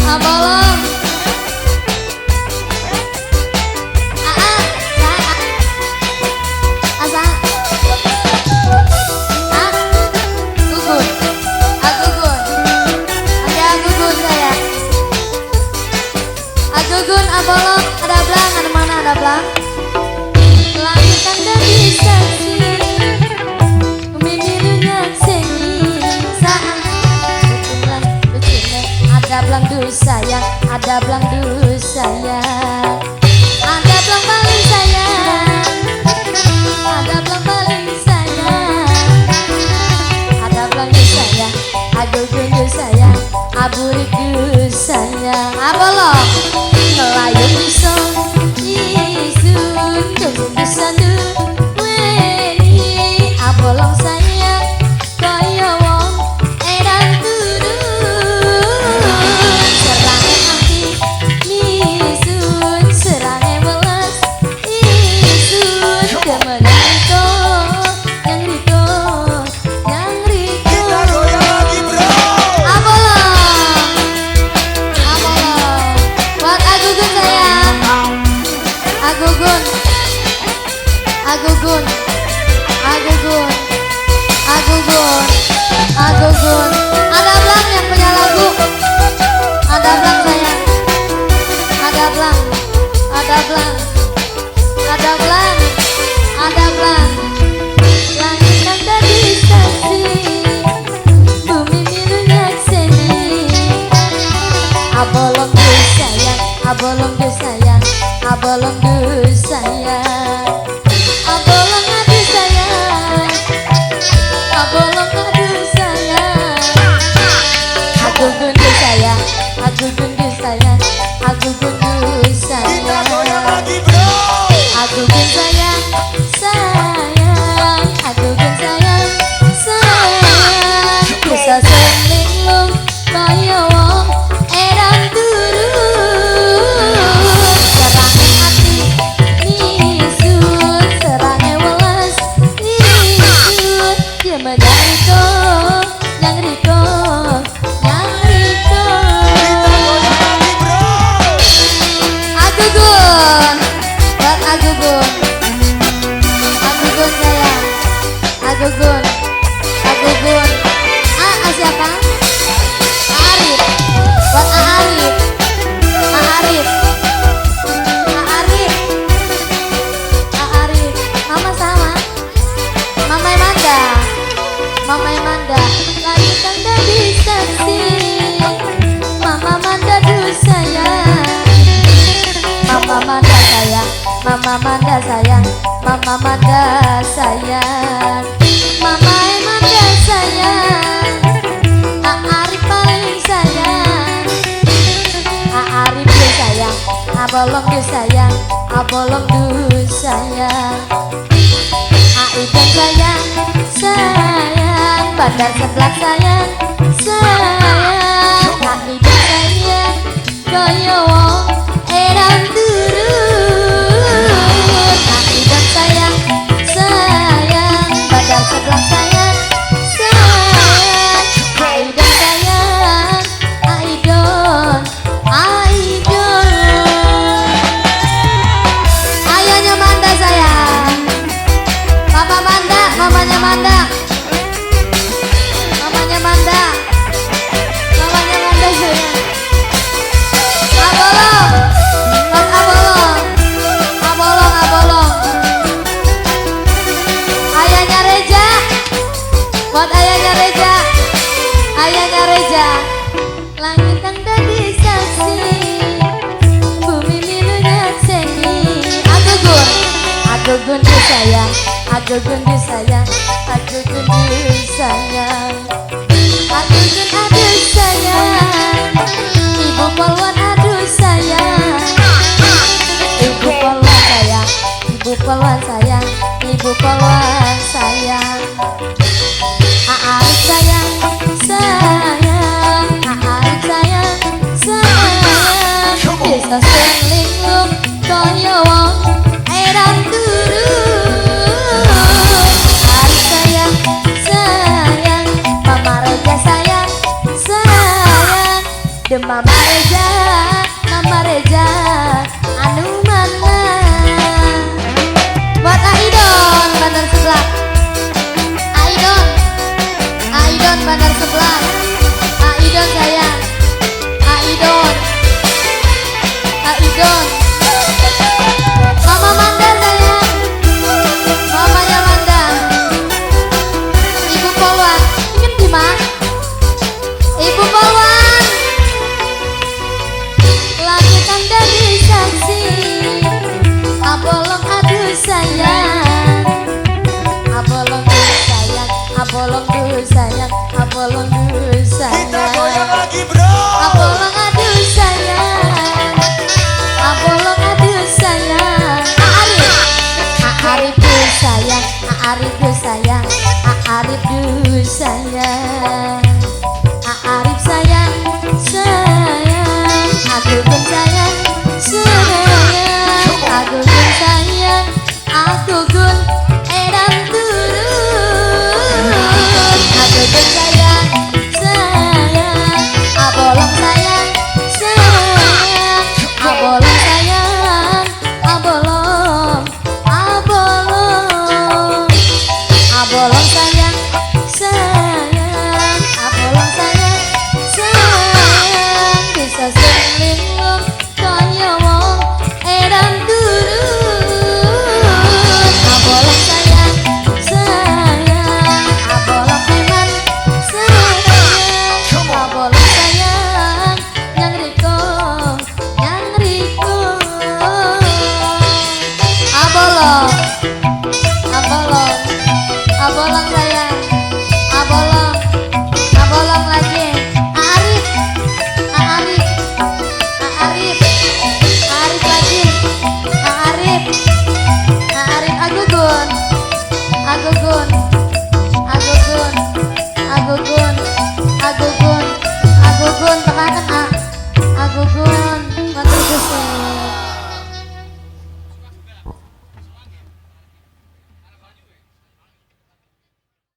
Abolong. Asa. Gugun. Agugun. Oke, Agugun saya. Agugun, Abolong, ada Blang, ada mana ada Blang? Langit tanda bisa sih. Bumi birunya seni. Saat kebetulan begini ada Blang du sayang, ada Blang du sayang. Ada Blang paling sayang. Ada Blang paling sayang. Ada Blang du sayang, Agugun du sayang, Aburik du sayang. Abolong melayung isong isun dong bisa du weni. Abolong sayang kaya wong edan turun. Serange hati nisun, serange welas isun. Kemenangan yang riko, yang riko. Kita goyang lagi bro. Abolong, Abolong, buat Agugun sayang. Agugun, Agugun, Agugun, Agugun, Agugun. Ada Blang yang punya lagu. Ada Blang sayang. Ada Blang, ada Blang, ada Blang, ada Blang. Langit tanda bisa sih, bumi birunya seni. Abolong du sayang, abolong du sayang, abolong du sayang. Abolong adu sayang, abolong adu sayang. Agugun du sayang, Agugun du sayang, Agugun du Kita goyang sayang. lagi bro. Agugun sayang, sayang, Agugun sayang, sayang. Bisa selinglung kaya wong edan turun. Serange hati nisun, serange welas nisun. Dia menariko, yang riko, yang riko. Kita goyang lagi bro. Agugun, buat Agugun, Agugun sayang, Agugun, Agugun. Siapa? Arif, buat Arif, Arif, Arif, Arif. Mama sama, Mama Amanda, Mama Amanda. Langit tanda bisa sih, Mama Amanda du sayang. Mama Amanda sayang, Mama Amanda sayang, Mama Amanda sayang, Mama Amanda sayang. Arif paling sayang, Arif du sayang, Abolong du sayang, Abolong du sayang. Aidan sayang, sayang, Bandar Seblak sayang, sayang. Aidan sayang, kaya wong edan turun. Aidan sayang, sayang, Bandar Seblak sayang, sayang. Aidan sayang, Aidon, Aidon. Ayahnya Manda sayang, Papa Manda, mamanya Manda, mamanya Manda, mamanya Manda sayang. Abolong, buat Abolong, Abolong, Abolong. Ayahnya Reja, buat ayahnya Reja, ayahnya Reja. Langit tanda bisa sih, bumi birunya seni. Agugun, Agugun du sayang, Agugun du sayang, Agugun du sayang. Agugun adu sayang, Ibu Polwan adu sayang. Ibu Polwan sayang, Ibu Polwan sayang, Ibu Polwan sayang. Arif sayang, sayang, Arif sayang, sayang. Bisa selinglung kaya wong edan turun. Arif sayang, sayang, Mama Reja sayang, sayang. Demam Reza, Mama Reza, anu mana? Buat Aidon, bandar sebelah. Aidon bandar sebelah. Aidon sayang. Aidon. Mama Manda sayang. Mamanya Manda. Ibu Polwan, ingin gimana? Ibu Polwan. Langitkan dari saksi. Abolong aduh sayang. Abolong tuh sayang. Abolong tuh sayang. Abolong